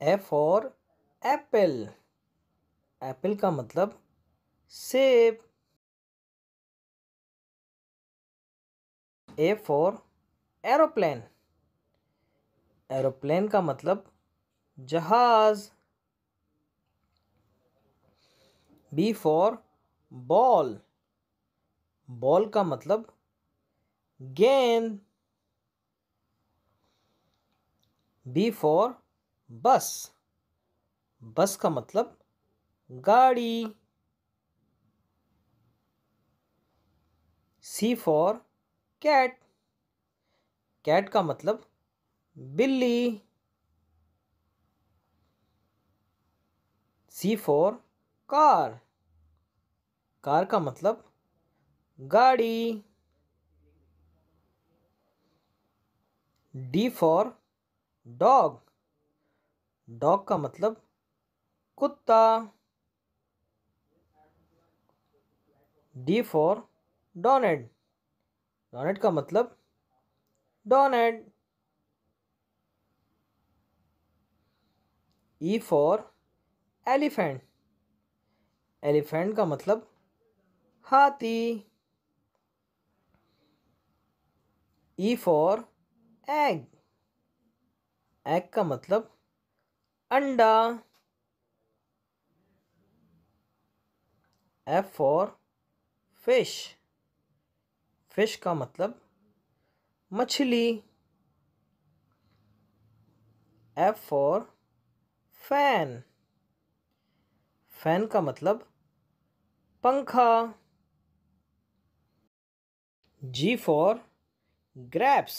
A for Apple. Apple का मतलब सेब। A for aeroplane. एरोप्लेन का मतलब जहाज। B for ball. बॉल का मतलब गेंद। बी फॉर बस। बस का मतलब गाड़ी। सी फॉर कैट। कैट का मतलब बिल्ली। सी फॉर कार। कार का मतलब गाड़ी। D for dog. डॉग का मतलब कुत्ता। D for donate. डोनेट का मतलब donate. E for elephant. Elephant का मतलब हाथी। E for egg. एग का मतलब अंडा। F for fish. फिश का मतलब मछली। F for fan. फैन का मतलब पंखा। जी फॉर ग्रेप्स।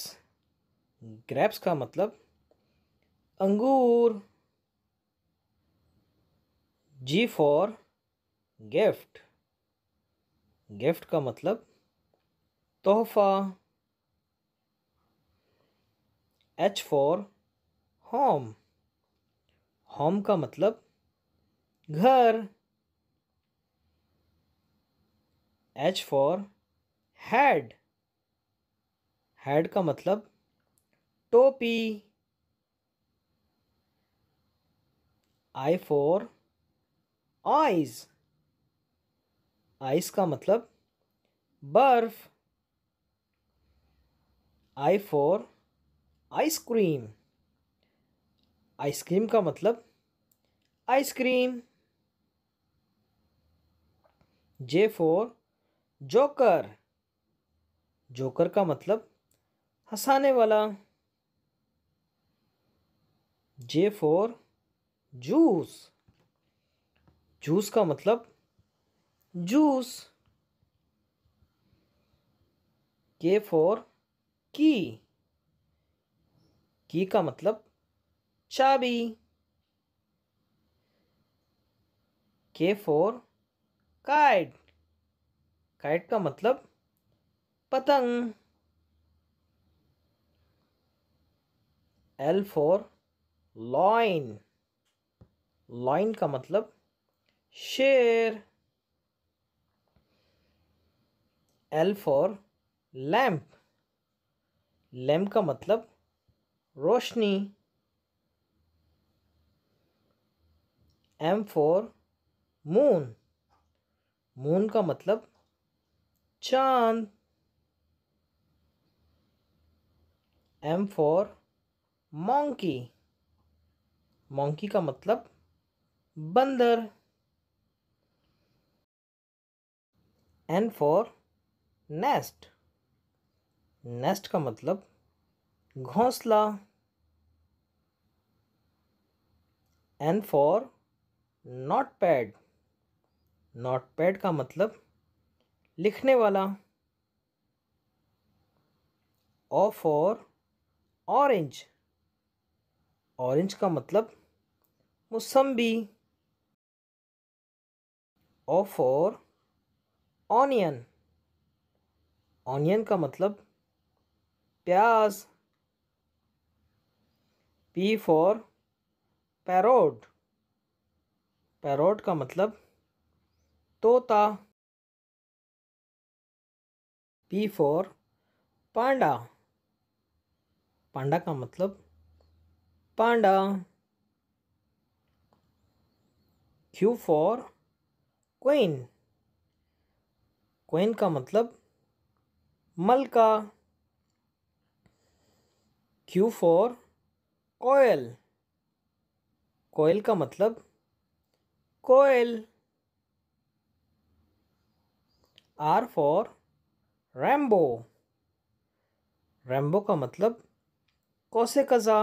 ग्रेप्स का मतलब अंगूर। जी फॉर गिफ्ट। गिफ्ट का मतलब तोहफा। H for home. होम का मतलब घर। H for head. हेड का मतलब टोपी। I for eyes. आइस का मतलब बर्फ। I for ice cream. आइसक्रीम का मतलब ice cream. J for joker. Joker का मतलब हंसाने वाला। J for juice. जूस का मतलब जूस। के फॉर की। की का मतलब चाबी। के फॉर काइट। काइट का मतलब पतंग। L for lion. लॉइन का मतलब शेर। L for lamp. लैम्प का मतलब रोशनी। M for moon. मून का मतलब चांद। M for monkey. मॉन्की का मतलब बंदर। N for nest. नेस्ट का मतलब घोंसला। N for notepad. नोटपैड का मतलब लिखने वाला। O for orange. ऑरेंज का मतलब मौसम्बी। O for onion. ऑनियन का मतलब प्याज। P for parrot. पैरोट का मतलब तोता। पी फॉर पांडा। पांडा का मतलब पांडा। Q for queen. क्वीन का मतलब मलका. Q for कोयल. कोयल का मतलब कोयल. R for Rambo. रैम्बो का मतलब कोसे कज़ा.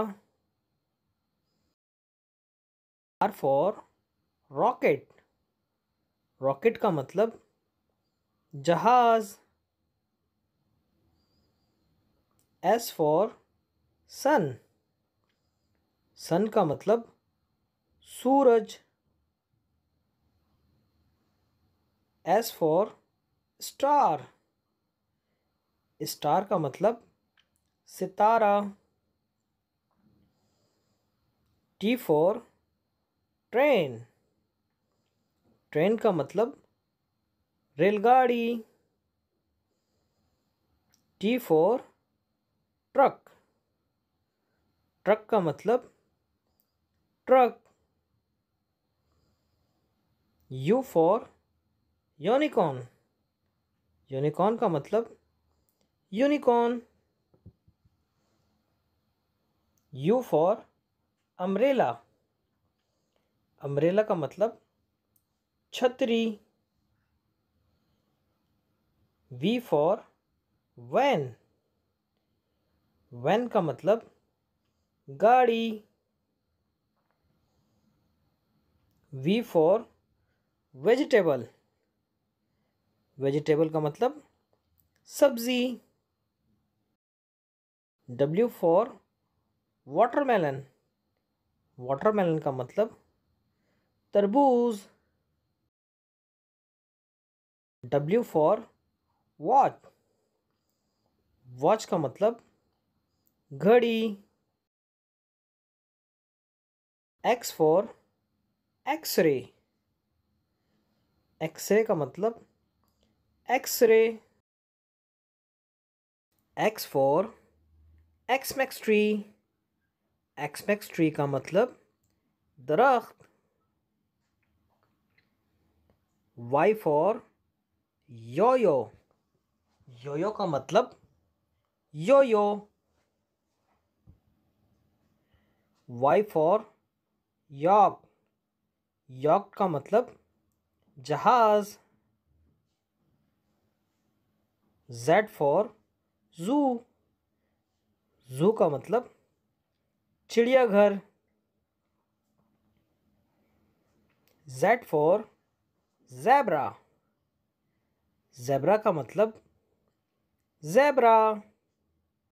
R for rocket. रॉकेट का मतलब जहाज. S for सन. सन का मतलब सूरज. S for star. स्टार का मतलब सितारा. T for train. ट्रेन का मतलब रेलगाड़ी. T for truck. ट्रक का मतलब truck. U for unicorn. Unicorn का मतलब unicorn. U for umbrella. Umbrella का मतलब छतरी. V for van. वैन का मतलब गाड़ी. V for vegetable. वेजिटेबल का मतलब सब्जी. W for watermelon. वाटरमेलन का मतलब तरबूज. W for watch. वॉच का मतलब घड़ी. X for x ray. एक्सरे का मतलब X-ray. X for Xmas tree. Xmas tree का मतलब दरख्त. Y for yo-yo. योयो का मतलब योयो. Y for यॉक. यॉक का मतलब जहाज. Z for जू. जू का मतलब चिड़ियाघर. Z for zebra. ज़ेब्रा का मतलब ज़ेब्रा.